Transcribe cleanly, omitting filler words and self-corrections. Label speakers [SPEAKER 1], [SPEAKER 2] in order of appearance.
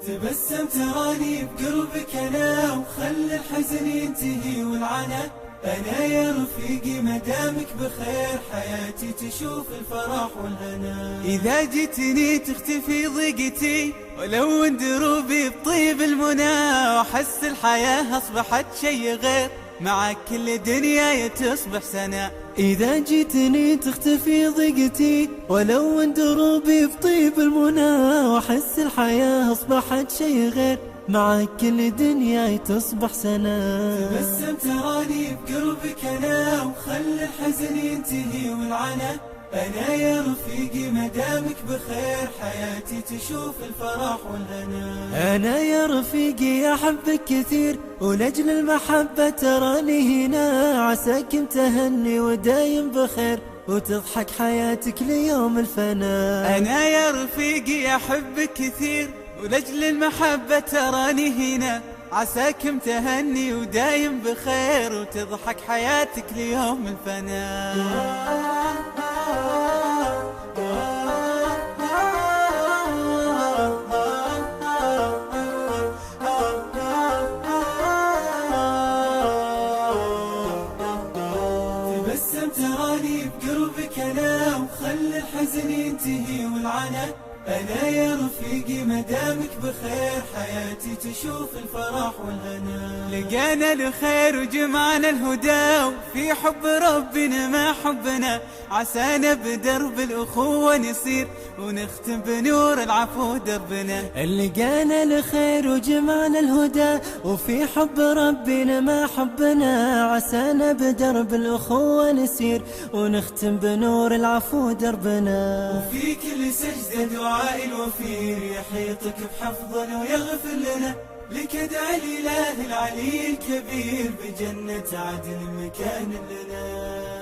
[SPEAKER 1] تبسم تراني بقربك أنا، وخل الحزن ينتهي والعنا. أنا يا رفيقي مدامك بخير، حياتي تشوف الفرح والهنا. إذا جيتني تختفي ضيقتي، ولو ان دروبي بطيب المنى، وأحس الحياة أصبحت شي غير، معك كل دنياي تصبح سنة.
[SPEAKER 2] إذا جيتني تختفي ضيقتي، ولو ان دروبي بطيب المنى، وأحس الحياة أصبحت شي غير، معك كل دنياي تصبح سنة.
[SPEAKER 1] تبسم تراني بقربك أنا، وخل الحزن ينتهي والعنا. أنا يا رفيقي مدامك بخير، حياتي تشوف الفرح والهنا.
[SPEAKER 2] أنا يا رفيقي أحبك كثير، ولأجل المحبة تراني هنا، عساك متهني ودايم بخير، وتضحك حياتك ليوم الفنا.
[SPEAKER 1] أنا يا رفيقي أحبك كثير، ولأجل المحبة تراني هنا، عساك متهني ودايم بخير، وتضحك حياتك ليوم الفنا. تبسم تراني بقربك أنا، وخل الحزن ينتهي والعنا. أنا يا رفيقي مدامك بخير، حياتي تشوف الفرح والهنا. لقانا الخير وجمعنا الهدى، وفي حب ربنا ما حبنا، عسانا بدرب الأخوة نصير، ونختم بنور العفو دربنا.
[SPEAKER 2] لقانا الخير وجمعنا الهدى، وفي حب ربنا ما حبنا، عسانا بدرب الأخوة نسير، ونختم بنور العفو دربنا.
[SPEAKER 1] وفي كل سجدة دعاء الوفير، يحيطك بحفظنا ويغفر لنا. لك ادعي الإله العلي الكبير، بجنة عدن مكان لنا.